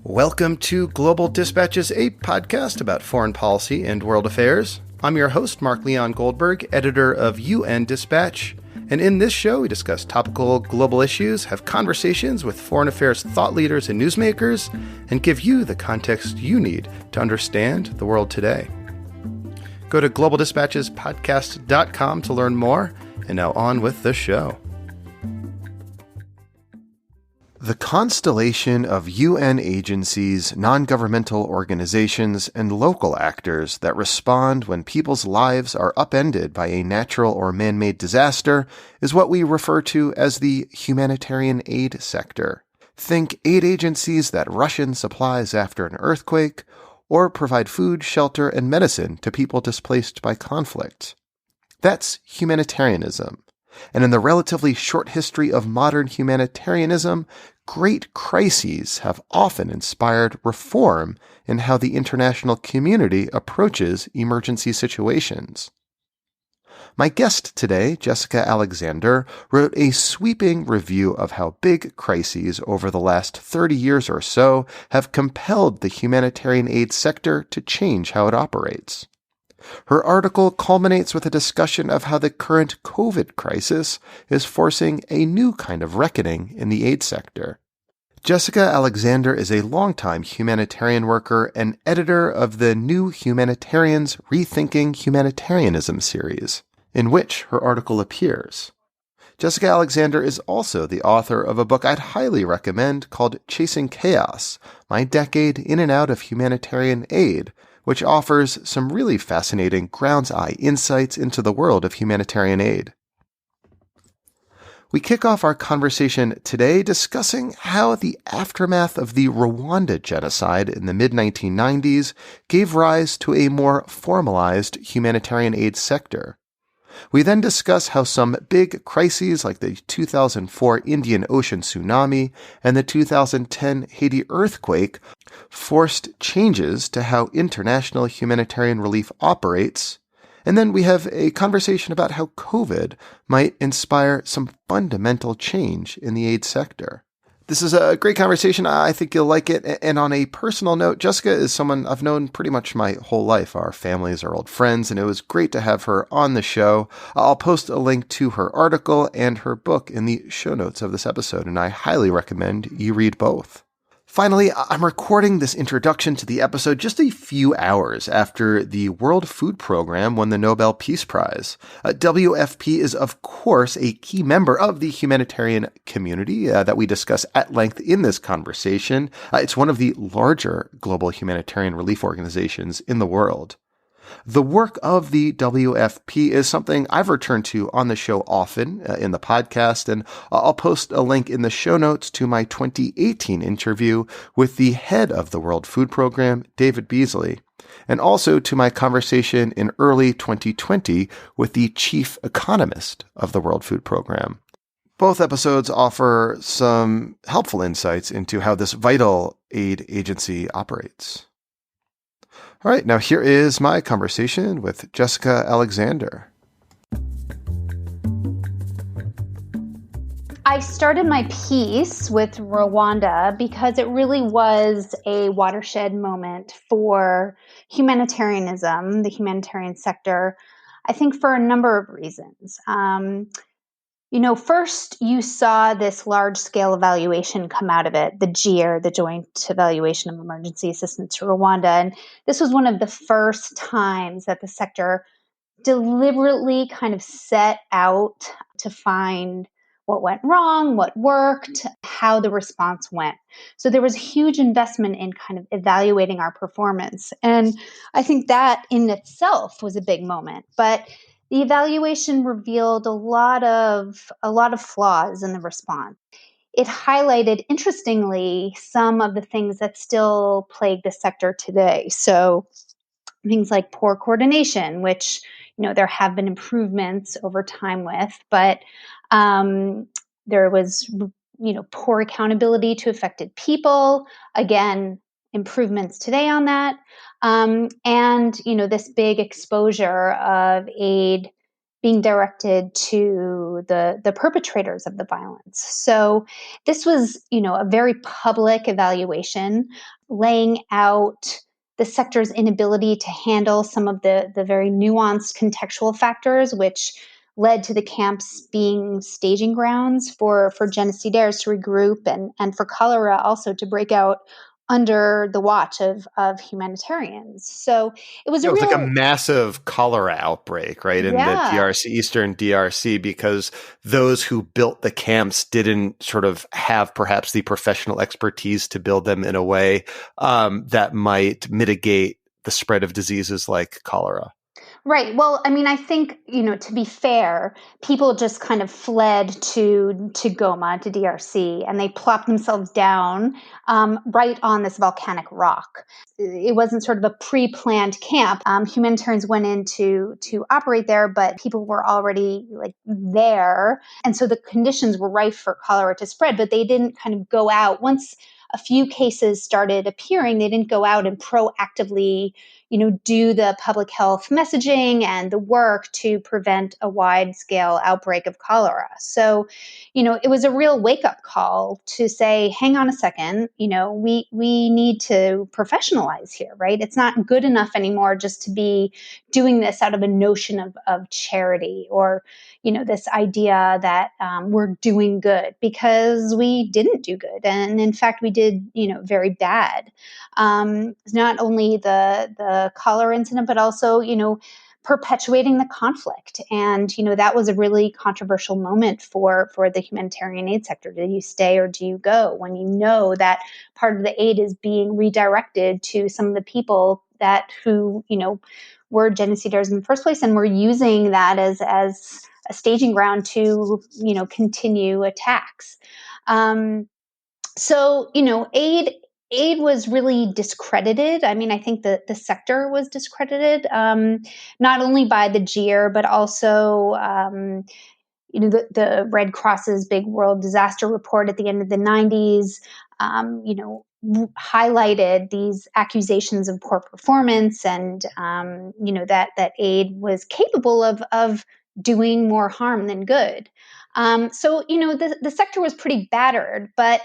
Welcome to Global Dispatches, a podcast about foreign policy and world affairs. I'm your host, Mark Leon Goldberg, editor of UN Dispatch. And in this show, we discuss topical global issues, have conversations with foreign affairs thought leaders and newsmakers, and give you the context you need to understand the world today. Go to globaldispatchespodcast.com to learn more. And now on with the show. The constellation of UN agencies, non-governmental organizations, and local actors that respond when people's lives are upended by a natural or man-made disaster is what we refer to as the humanitarian aid sector. Think aid agencies that rush in supplies after an earthquake, or provide food, shelter, and medicine to people displaced by conflict. That's humanitarianism. And in the relatively short history of modern humanitarianism, great crises have often inspired reform in how the international community approaches emergency situations. My guest today, Jessica Alexander, wrote a sweeping review of how big crises over the last 30 years or so have compelled the humanitarian aid sector to change how it operates. Her article culminates with a discussion of how the current COVID crisis is forcing a new kind of reckoning in the aid sector. Jessica Alexander is a longtime humanitarian worker and editor of the New Humanitarians Rethinking Humanitarianism series, in which her article appears. Jessica Alexander is also the author of a book I'd highly recommend called Chasing Chaos: My Decade in and Out of Humanitarian Aid, which offers some really fascinating ground's-eye insights into the world of humanitarian aid. We kick off our conversation today discussing how the aftermath of the Rwanda genocide in the mid-1990s gave rise to a more formalized humanitarian aid sector. We then discuss how some big crises like the 2004 Indian Ocean Tsunami and the 2010 Haiti Earthquake forced changes to how international humanitarian relief operates. And then we have a conversation about how COVID might inspire some fundamental change in the aid sector. This is a great conversation. I think you'll like it. And on a personal note, Jessica is someone I've known pretty much my whole life. Our families are old friends, and it was great to have her on the show. I'll post a link to her article and her book in the show notes of this episode, and I highly recommend you read both. Finally, I'm recording this introduction to the episode just a few hours after the World Food Program won the Nobel Peace Prize. WFP is, of course, a key member of the humanitarian community that we discuss at length in this conversation. It's one of the larger global humanitarian relief organizations in the world. The work of the WFP is something I've returned to on the show often in the podcast, and I'll post a link in the show notes to my 2018 interview with the head of the World Food Program, David Beasley, and also to my conversation in early 2020 with the chief economist of the World Food Program. Both episodes offer some helpful insights into how this vital aid agency operates. All right, now here is my conversation with Jessica Alexander. I started my piece with Rwanda because it really was a watershed moment for humanitarianism, the humanitarian sector, I think for a number of reasons. First you saw this large-scale evaluation come out of it, the JEER, the Joint Evaluation of Emergency Assistance to Rwanda. And this was one of the first times that the sector deliberately kind of set out to find what went wrong, what worked, how the response went. So there was huge investment in kind of evaluating our performance. And I think that in itself was a big moment. But the evaluation revealed a lot of flaws in the response. It highlighted, interestingly, some of the things that still plague the sector today. So things like poor coordination, which there have been improvements over time with, but there was poor accountability to affected people. Again, improvements today on that. And this big exposure of aid being directed to the perpetrators of the violence. So this was, a very public evaluation laying out the sector's inability to handle some of the very nuanced contextual factors, which led to the camps being staging grounds for genocidaires to regroup and for cholera also to break out under the watch of humanitarians. So it was Yeah, a it was like a real, massive cholera outbreak, right, in the yeah. DRC, Eastern DRC, because those who built the camps didn't sort of have perhaps the professional expertise to build them in a way that might mitigate the spread of diseases like cholera. Right. Well, I mean, I think, to be fair, people just kind of fled to Goma, to DRC, and they plopped themselves down right on this volcanic rock. It wasn't sort of a pre-planned camp. Humanitarians went in to operate there, but people were already like there, and so the conditions were rife for cholera to spread. But they didn't kind of go out once a few cases started appearing. They didn't go out and proactively do the public health messaging and the work to prevent a wide scale outbreak of cholera. So, it was a real wake up call to say, hang on a second, we need to professionalize here, right? It's not good enough anymore just to be doing this out of a notion of charity or, this idea that we're doing good, because we didn't do good. And in fact, we did, very bad. Not only the cholera incident, but also, perpetuating the conflict. And, that was a really controversial moment for the humanitarian aid sector. Do you stay or do you go when you know that part of the aid is being redirected to some of the people who were genocidaires in the first place and were using that as a staging ground to, continue attacks. So, aid was really discredited. I mean, I think the sector was discredited, not only by the GEER, but also, the Red Cross's big world disaster report at the end of the 90s, highlighted these accusations of poor performance and, that aid was capable of doing more harm than good. So, the sector was pretty battered, but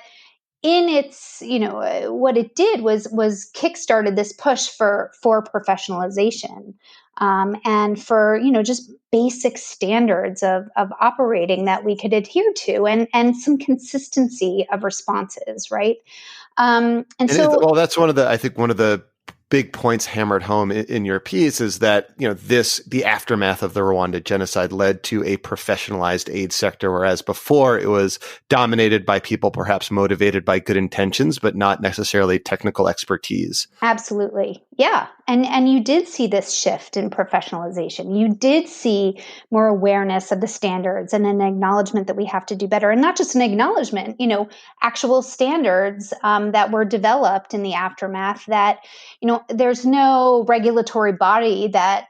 in its, what it did was kickstarted this push for professionalization, and for just basic standards of operating that we could adhere to, and some consistency of responses, right? And so, Well, that's one of the, I think one of the big points hammered home in your piece is that, the aftermath of the Rwanda genocide led to a professionalized aid sector, whereas before it was dominated by people perhaps motivated by good intentions, but not necessarily technical expertise. absolutely. Yeah. And you did see this shift in professionalization. You did see more awareness of the standards and an acknowledgement that we have to do better. And not just an acknowledgement, actual standards that were developed in the aftermath that, there's no regulatory body that,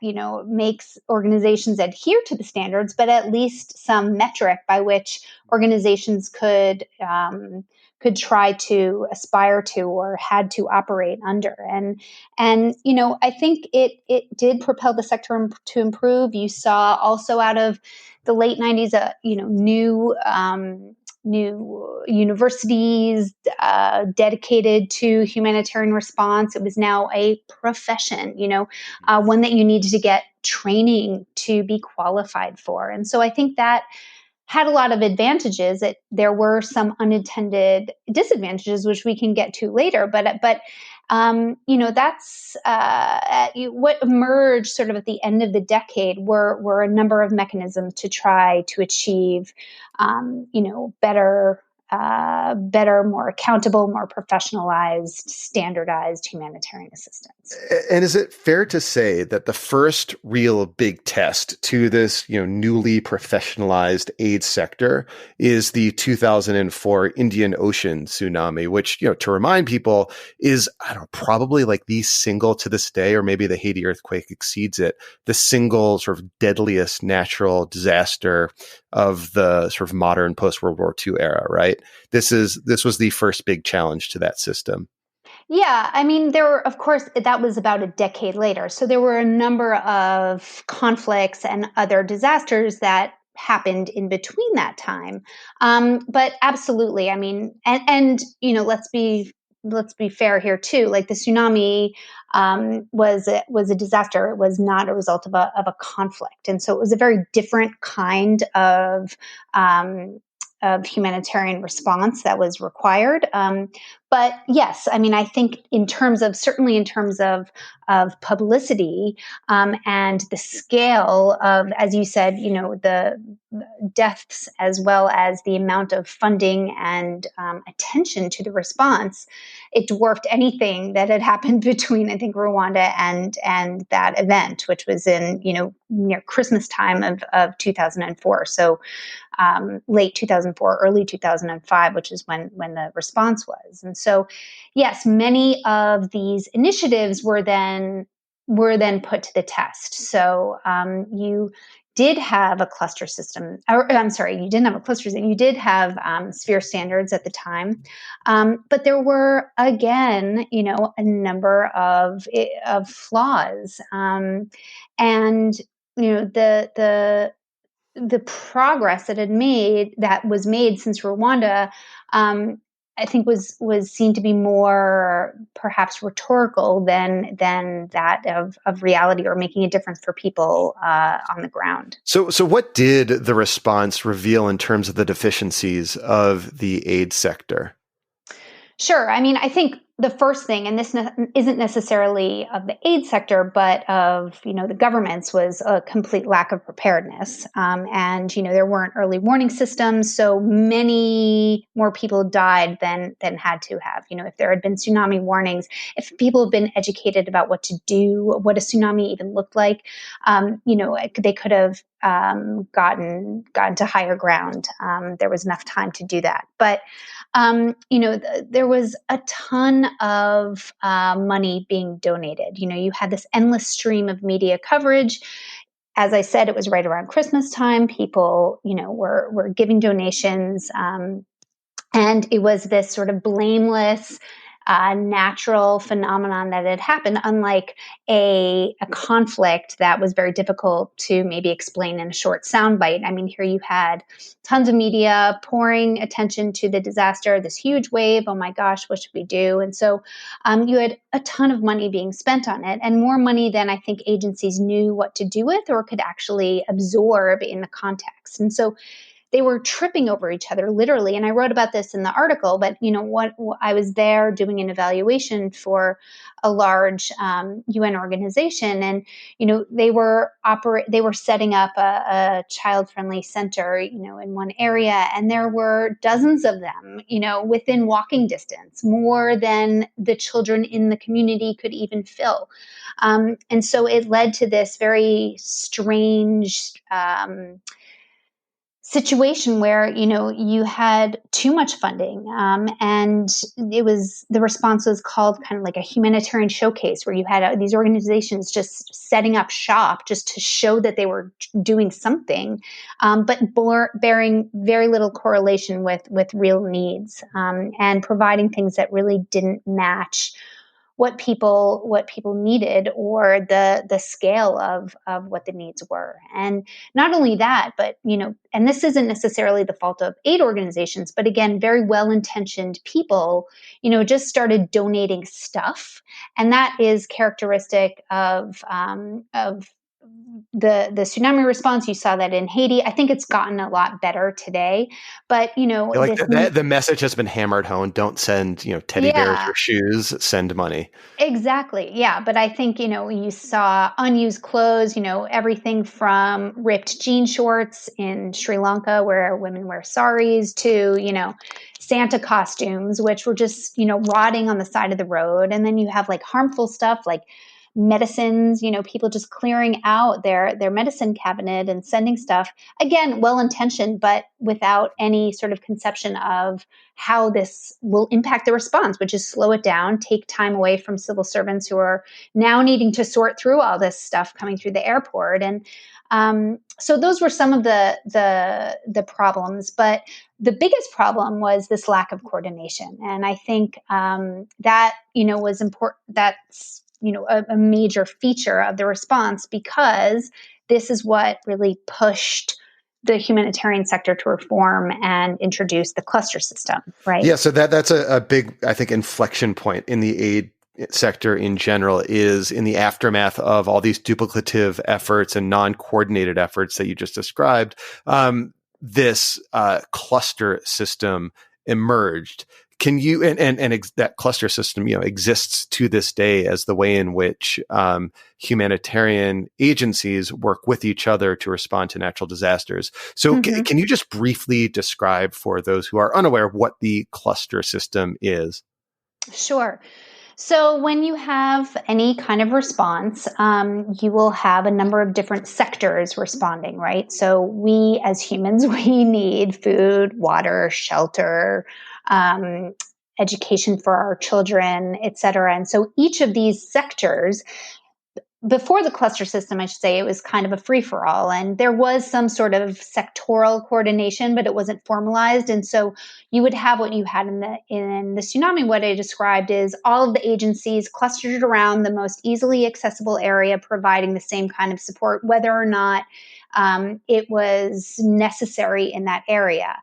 makes organizations adhere to the standards, but at least some metric by which organizations could try to aspire to or had to operate under. And I think it did propel the sector to improve. You saw also out of the late 90s, new universities dedicated to humanitarian response. It was now a profession, one that you needed to get training to be qualified for. And so I think that had a lot of advantages. There were some unintended disadvantages, which we can get to later. But that's what emerged sort of at the end of the decade were a number of mechanisms to try to achieve, better, more accountable, more professionalized, standardized humanitarian assistance. And is it fair to say that the first real big test to this, newly professionalized aid sector is the 2004 Indian Ocean Tsunami, which, to remind people is, I don't know, probably like the single to this day, or maybe the Haiti earthquake exceeds it, the single sort of deadliest natural disaster of the sort of modern post-World War II era, right? This was the first big challenge to that system. Yeah, I mean, there were, of course, that was about a decade later. So there were a number of conflicts and other disasters that happened in between that time. But absolutely, I mean, and let's be fair here too. Like the tsunami was a disaster. It was not a result of a conflict, and so it was a very different kind um, of humanitarian response that was required. But yes, I mean, I think certainly in terms of publicity and the scale of, as you said, the deaths as well as the amount of funding and attention to the response, it dwarfed anything that had happened between, I think, Rwanda and that event, which was in near Christmas time of 2004. So late 2004, early 2005, which is when the response was. And so, yes, many of these initiatives were then put to the test. So you did have a cluster system, or I'm sorry, you didn't have a cluster system. You did have sphere standards at the time, but there were again, a number of flaws, and the progress that was made since Rwanda, I think was seen to be more perhaps rhetorical than that of reality or making a difference for people on the ground. So what did the response reveal in terms of the deficiencies of the aid sector? Sure. I mean, I think the first thing, and this isn't necessarily of the aid sector, but of the governments, was a complete lack of preparedness. And there weren't early warning systems, so many more people died than had to have. If there had been tsunami warnings, if people had been educated about what to do, what a tsunami even looked like, they could have gotten to higher ground. There was enough time to do that, but there was a ton of money being donated. You had this endless stream of media coverage. As I said, it was right around Christmas time. People, were giving donations, and it was this sort of blameless, natural phenomenon that had happened, unlike a conflict that was very difficult to maybe explain in a short soundbite. I mean, here you had tons of media pouring attention to the disaster, this huge wave. Oh my gosh, what should we do? And so you had a ton of money being spent on it, and more money than I think agencies knew what to do with or could actually absorb in the context. And so they were tripping over each other literally. And I wrote about this in the article, but what I was there doing an evaluation for a large UN organization, and they were setting up a child friendly center in one area, and there were dozens of them within walking distance, more than the children in the community could even fill. And so it led to this very strange situation where you had too much funding, and the response was called kind of like a humanitarian showcase, where you had these organizations just setting up shop just to show that they were doing something, but bearing very little correlation with real needs, and providing things that really didn't match what people needed, or the scale of what the needs were. And not only that, but and this isn't necessarily the fault of aid organizations, but again, very well-intentioned people just started donating stuff, and that is characteristic of the tsunami response. You saw that in Haiti. I think it's gotten a lot better today, but Like the message has been hammered home. Don't send, teddy bears yeah. or shoes, send money. Exactly. Yeah. But I think, you saw unused clothes, everything from ripped jean shorts in Sri Lanka where women wear saris to, Santa costumes, which were just, rotting on the side of the road. And then you have like harmful stuff like medicines, people just clearing out their medicine cabinet and sending stuff. Again, well-intentioned, but without any sort of conception of how this will impact the response, which is slow it down, take time away from civil servants who are now needing to sort through all this stuff coming through the airport. And so those were some of the problems. But the biggest problem was this lack of coordination. And I think that, was important. That's, a major feature of the response, because this is what really pushed the humanitarian sector to reform and introduce the cluster system, right? Yeah, so that's a big, I think, inflection point in the aid sector in general, is in the aftermath of all these duplicative efforts and non-coordinated efforts that you just described. This cluster system emerged. Can you, that cluster system, exists to this day as the way in which humanitarian agencies work with each other to respond to natural disasters. So can you just briefly describe for those who are unaware what the cluster system is? Sure. So when you have any kind of response, you will have a number of different sectors responding, right? So we as humans, we need food, water, shelter, education for our children, et cetera. And so each of these sectors, before the cluster system, I should say, it was kind of a free-for-all, and there was some sort of sectoral coordination, but it wasn't formalized. And so you would have what you had in the tsunami. What I described is all of the agencies clustered around the most easily accessible area, providing the same kind of support, whether or not it was necessary in that area.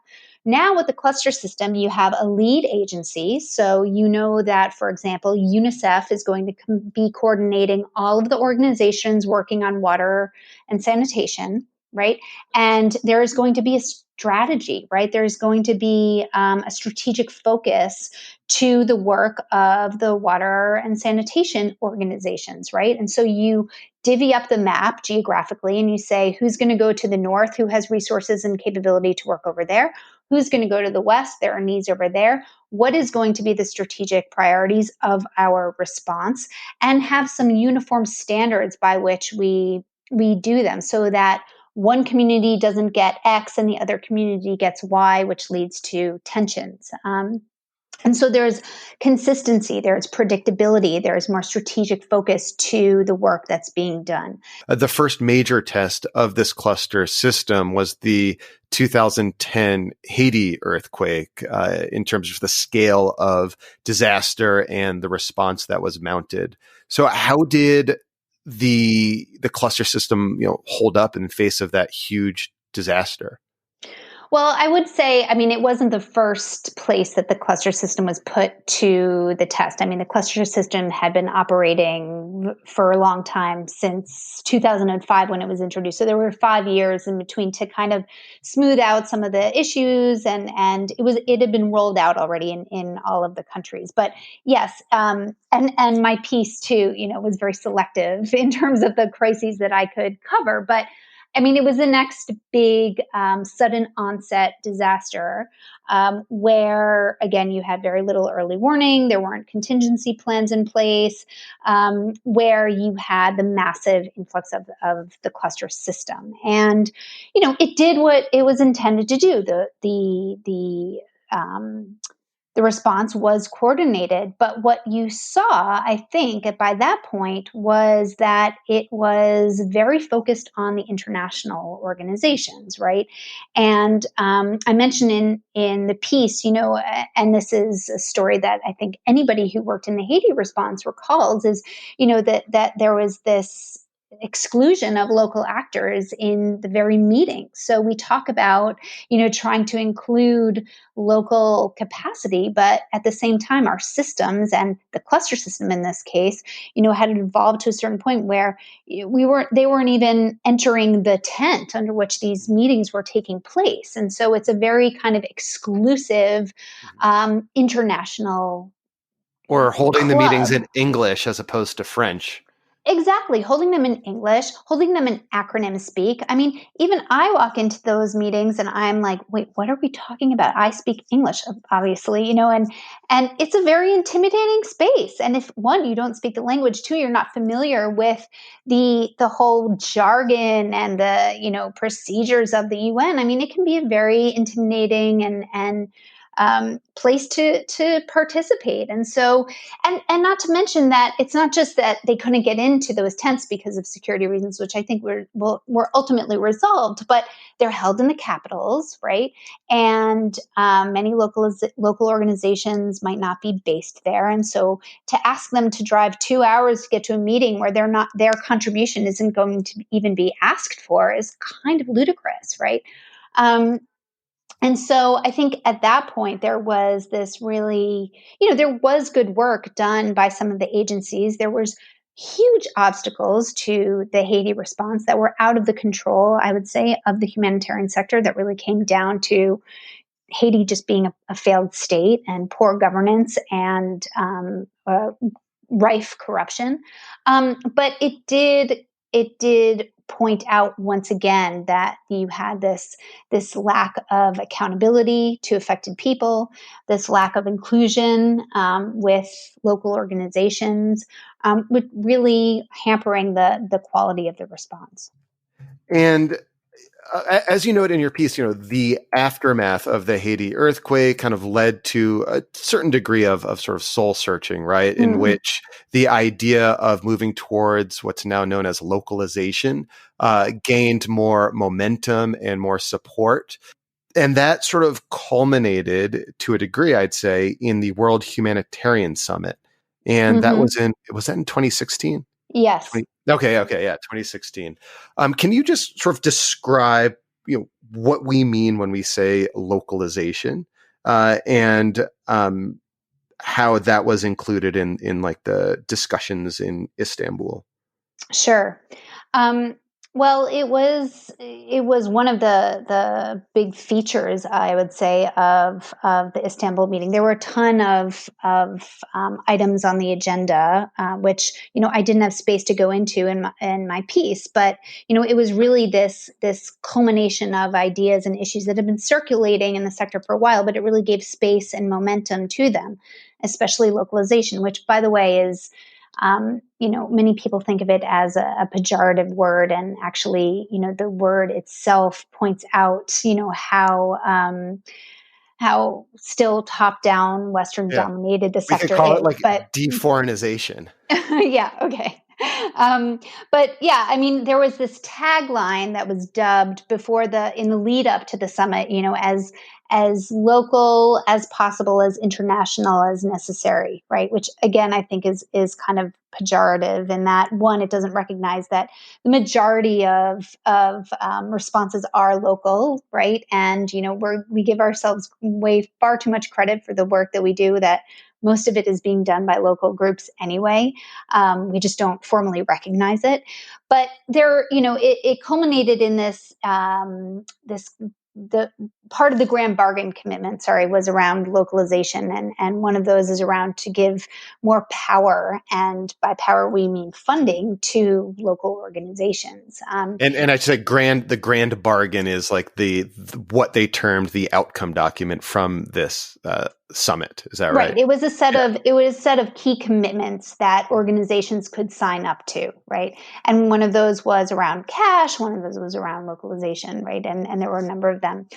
Now with the cluster system, you have a lead agency. So you know that, for example, UNICEF is going to be coordinating all of the organizations working on water and sanitation, right? And there is going to be a strategy, right? There's going to be a strategic focus to the work of the water and sanitation organizations, right? And so you divvy up the map geographically and you say, who's going to go to the north, who has resources and capability to work over there? Who's going to go to the west? There are needs over there. What is going to be the strategic priorities of our response? And have some uniform standards by which we do them, so that one community doesn't get X and the other community gets Y, which leads to tensions. And so there's consistency, there's predictability, there's more strategic focus to the work that's being done. The first major test of this cluster system was the 2010 Haiti earthquake, in terms of the scale of disaster and the response that was mounted. So how did the cluster system, hold up in the face of that huge disaster? Well, I would say, it wasn't the first place that the cluster system was put to the test. The cluster system had been operating for a long time, since 2005 when it was introduced. So there were 5 years in between to kind of smooth out some of the issues, and it had been rolled out already in all of the countries. But yes, and my piece too, was very selective in terms of the crises that I could cover. But it was the next big sudden onset disaster, where, again, you had very little early warning. There weren't contingency plans in place, where you had the massive influx of the cluster system. And, it did what it was intended to do. The response was coordinated, but what you saw, I think, by that point was that it was very focused on the international organizations, right? And I mentioned in the piece, and this is a story that I think anybody who worked in the Haiti response recalls, is, that there was this exclusion of local actors in the very meeting. So we talk about, trying to include local capacity, but at the same time, our systems, and the cluster system in this case, had evolved to a certain point where they weren't even entering the tent under which these meetings were taking place. And so it's a very kind of exclusive international Or holding club. the meetings in English as opposed to French. Exactly. Holding them in English, holding them in acronym speak. I mean, even I walk into those meetings and I'm like, wait, what are we talking about? I speak English, obviously, and it's a very intimidating space. And if one, you don't speak the language, two, you're not familiar with the whole jargon and the, procedures of the UN. I mean, it can be a very intimidating and place to participate. And so, and not to mention that it's not just that they couldn't get into those tents because of security reasons, which I think were ultimately resolved, but they're held in the capitals, right? And many local organizations might not be based there, and so to ask them to drive 2 hours to get to a meeting where their contribution isn't going to even be asked for is kind of ludicrous, right? And so I think at that point, there was this really, there was good work done by some of the agencies. There was huge obstacles to the Haiti response that were out of the control, I would say, of the humanitarian sector that really came down to Haiti just being a failed state and poor governance and rife corruption. But it did point out once again that you had this lack of accountability to affected people, this lack of inclusion with local organizations, with really hampering the quality of the response. And as you note in your piece, the aftermath of the Haiti earthquake kind of led to a certain degree of sort of soul searching, right? In which the idea of moving towards what's now known as localization gained more momentum and more support. And that sort of culminated to a degree, I'd say, in the World Humanitarian Summit. And that was that in 2016? Yes. Okay, yeah, 2016. Can you just sort of describe, what we mean when we say localization, and how that was included in like the discussions in Istanbul? Sure. Um, well, it was one of the big features, I would say, of the Istanbul meeting. There were a ton of items on the agenda, which I didn't have space to go into in my piece, but it was really this culmination of ideas and issues that have been circulating in the sector for a while, but it really gave space and momentum to them, especially localization, which, by the way, is many people think of it as a pejorative word, and actually, the word itself points out, how still top-down Western Yeah, dominated the we could sector call it is. like But deforeignization. yeah, okay. But yeah, I mean, there was this tagline that was dubbed in the lead up to the summit, as local as possible, as international as necessary, right? Which again, I think is kind of pejorative in that, one, it doesn't recognize that the majority of responses are local, right? And we give ourselves way far too much credit for the work that we do, that most of it is being done by local groups anyway. We just don't formally recognize it. But it culminated in the part of the grand bargain commitment, was around localization. And one of those is around to give more power. And by power, we mean funding to local organizations. And I said the grand bargain is like the what they termed the outcome document from this summit. Is that right? It was a set of key commitments that organizations could sign up to, right? And one of those was around cash. One of those was around localization, right? And there were a number of them.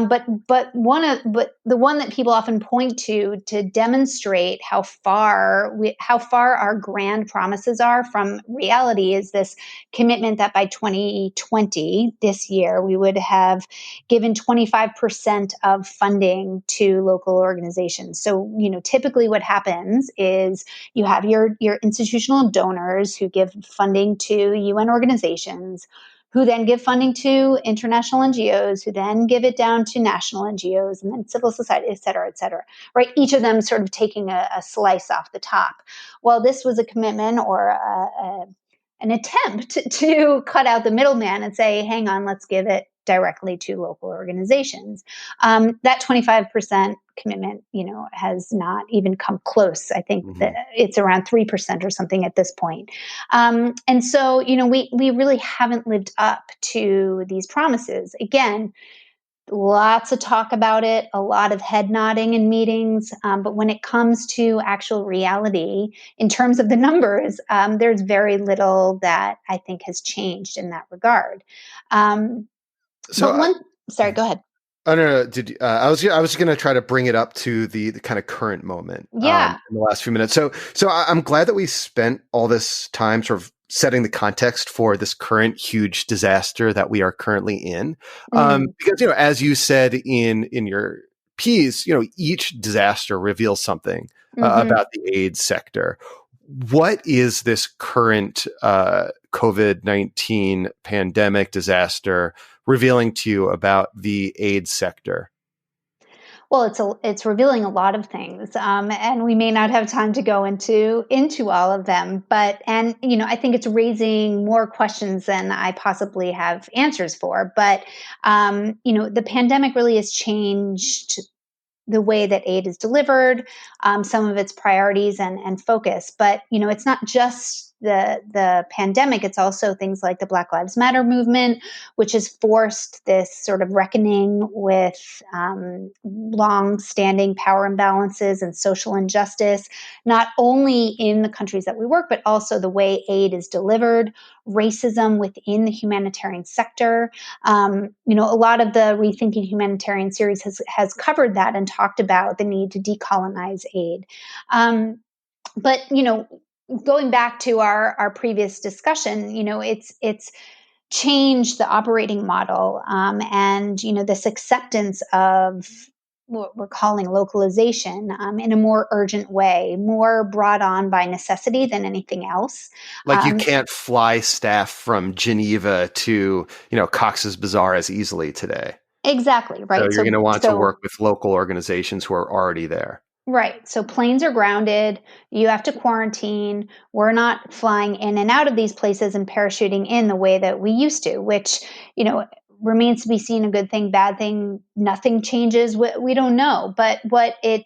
But the one that people often point to demonstrate how far our grand promises are from reality is this commitment that by 2020, this year, we would have given 25% of funding to local organizations. So, typically what happens is you have your institutional donors who give funding to UN organizations, who then give funding to international NGOs, who then give it down to national NGOs, and then civil society, et cetera, right? Each of them sort of taking a slice off the top. Well, this was a commitment or an attempt to cut out the middleman and say, hang on, let's give it directly to local organizations. That 25% commitment, has not even come close. I think that Hmm. it's around 3% or something at this point. And so, we really haven't lived up to these promises. Again, lots of talk about it, a lot of head nodding in meetings. But when it comes to actual reality, in terms of the numbers, there's very little that I think has changed in that regard. Um, So, but one, sorry, go ahead. I don't know. I was going to try to bring it up to the kind of current moment Yeah. in the last few minutes. So I'm glad that we spent all this time sort of setting the context for this current huge disaster that we are currently in. Mm, Because as you said in your piece, each disaster reveals something hmm. about the aid sector. What is this current COVID-19 pandemic disaster revealing to you about the aid sector? Well, it's revealing a lot of things, and we may not have time to go into all of them. But I think it's raising more questions than I possibly have answers for. But the pandemic really has changed the way that aid is delivered, some of its priorities and focus. But it's not just the pandemic; it's also things like the Black Lives Matter movement, which has forced this sort of reckoning with long-standing power imbalances and social injustice, not only in the countries that we work, but also the way aid is delivered, racism within the humanitarian sector. A lot of the Rethinking Humanitarian series has covered that and talked about the need to decolonize aid. But going back to our previous discussion, it's changed the operating model, and this acceptance of what we're calling localization, in a more urgent way, more brought on by necessity than anything else. Like you Um, can't fly staff from Geneva to, Cox's Bazar as easily today. exactly So right. you're going So to want to so work with local organizations who are already there. Right. So planes are grounded. You have to quarantine. We're not flying in and out of these places and parachuting in the way that we used to, which, remains to be seen, a good thing, bad thing, nothing changes. We don't know. But what it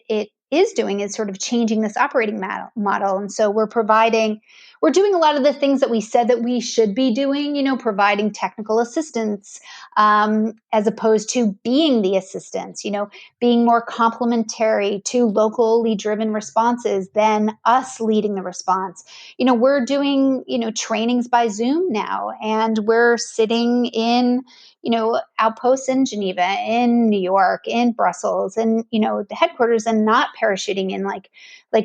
is doing is sort of changing this operating model. And so we're doing a lot of the things that we said that we should be doing, providing technical assistance, as opposed to being the assistance, being more complementary to locally driven responses than us leading the response. We're doing, trainings by Zoom now, and we're sitting in, outposts in Geneva, in New York, in Brussels, and, the headquarters, and not parachuting in like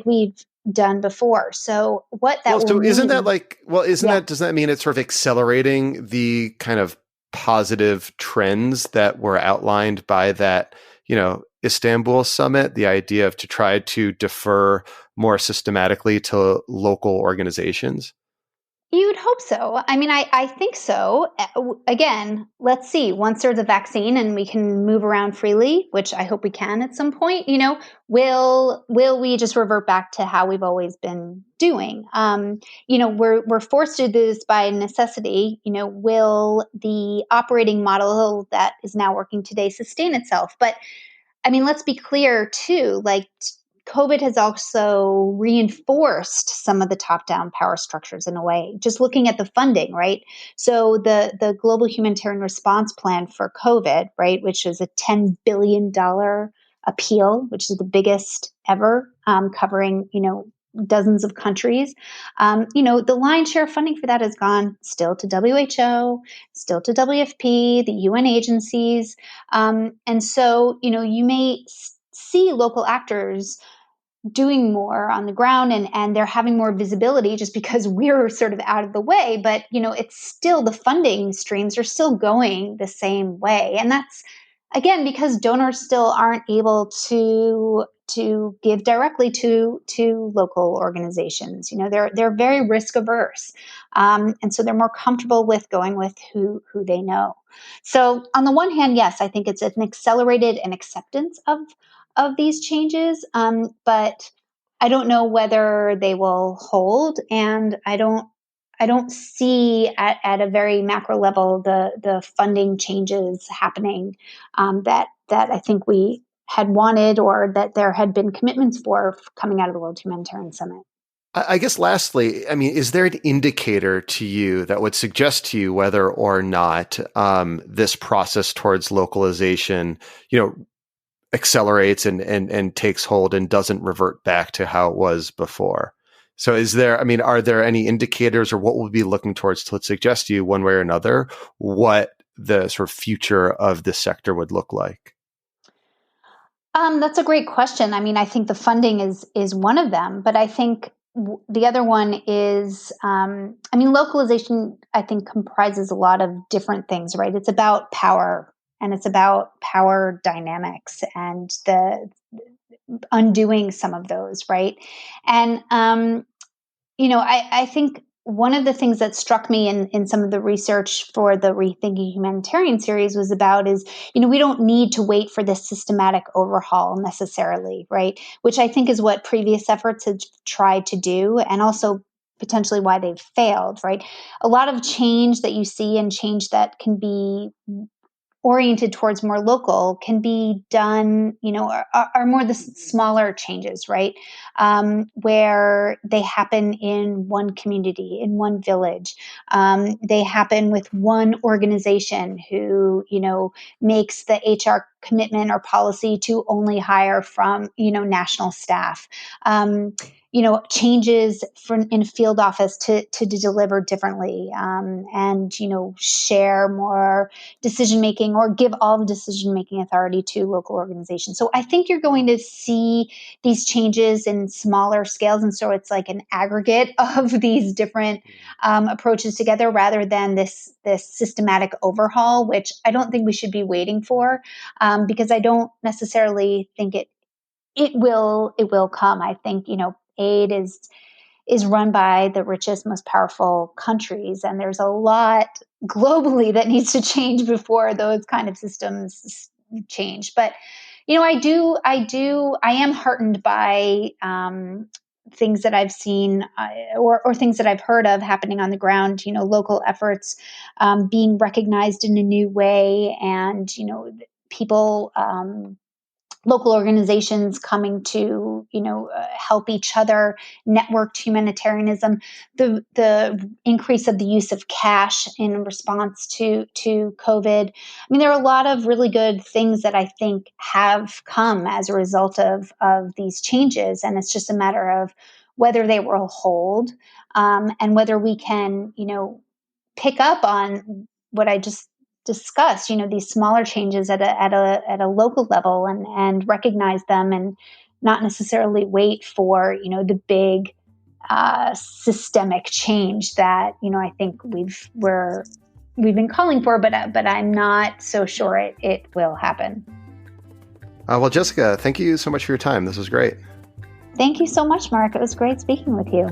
we've done before. So what that Well, will so isn't that mean, like, well, isn't yeah. that, does that mean it's sort of accelerating the kind of positive trends that were outlined by that, Istanbul summit, the idea of to try to defer more systematically to local organizations? You'd hope so. I mean, I think so. Again, let's see. Once there's a vaccine and we can move around freely, which I hope we can at some point, will we just revert back to how we've always been doing? We're forced to do this by necessity. Will the operating model that is now working today sustain itself? But I mean, let's be clear too. Like, COVID has also reinforced some of the top-down power structures in a way. Just looking at the funding, right? So the global humanitarian response plan for COVID, right, which is a $10 billion appeal, which is the biggest ever, covering dozens of countries. The lion's share of funding for that has gone still to WHO, still to WFP, the UN agencies, and so, you may see local actors doing more on the ground, and they're having more visibility just because we're sort of out of the way. But, it's still, the funding streams are still going the same way. And that's, again, because donors still aren't able to give directly to local organizations. They're very risk averse, and so they're more comfortable with going with who they know. So on the one hand, yes, I think it's an accelerated an acceptance of these changes, but I don't know whether they will hold, and I don't see at a very macro level the funding changes happening, that I think we had wanted or that there had been commitments for coming out of the World Humanitarian Summit. I guess lastly, I mean, is there an indicator to you that would suggest to you whether or not this process towards localization, accelerates and takes hold and doesn't revert back to how it was before? So are there any indicators, or what we'll be looking towards to suggest to you one way or another what the sort of future of this sector would look like? That's a great question. I mean, I think the funding is one of them, but I think the other one is, localization, I think, comprises a lot of different things, right? It's about power, and it's about power dynamics and the undoing some of those, right? And, I think one of the things that struck me in some of the research for the Rethinking Humanitarian series was about is, we don't need to wait for this systematic overhaul necessarily, right? Which I think is what previous efforts have tried to do, and also potentially why they've failed, right? A lot of change that you see, and change that can be oriented towards more local, can be done, are more the smaller changes, right? Where they happen in one community, in one village. They happen with one organization who, makes the HR commitment or policy to only hire from, national staff. Changes in field office to deliver differently, and, share more decision-making, or give all the decision-making authority to local organizations. So I think you're going to see these changes in smaller scales. And so it's like an aggregate of these different approaches together, rather than this systematic overhaul, which I don't think we should be waiting for, because I don't necessarily think it will come. I think, aid is run by the richest, most powerful countries, and there's a lot globally that needs to change before those kind of systems change. But I am heartened by things that I've seen, or things that I've heard of happening on the ground. Local efforts being recognized in a new way, and people. Local organizations coming to, help each other, networked humanitarianism, the increase of the use of cash in response to COVID. I mean, there are a lot of really good things that I think have come as a result of these changes, and it's just a matter of whether they will hold, and whether we can, pick up on what I just discuss, these smaller changes at a local level, and recognize them, and not necessarily wait for, the big systemic change that, I think we've been calling for, but I'm not so sure it will happen. Well, Jessica, thank you so much for your time. This was great. Thank you so much, Mark. It was great speaking with you.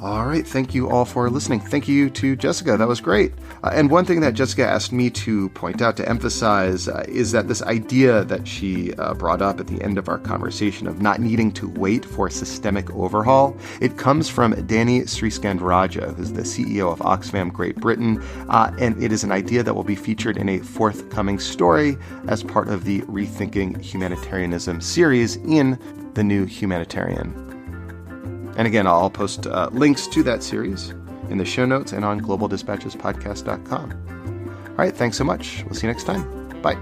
All right. Thank you all for listening. Thank you to Jessica. That was great. And one thing that Jessica asked me to point out, to emphasize, is that this idea that she brought up at the end of our conversation of not needing to wait for systemic overhaul, it comes from Danny Sriskandraja, who's the CEO of Oxfam Great Britain. And it is an idea that will be featured in a forthcoming story as part of the Rethinking Humanitarianism series in The New Humanitarian. And again, I'll post links to that series in the show notes and on globaldispatchespodcast.com. All right, thanks so much. We'll see you next time. Bye.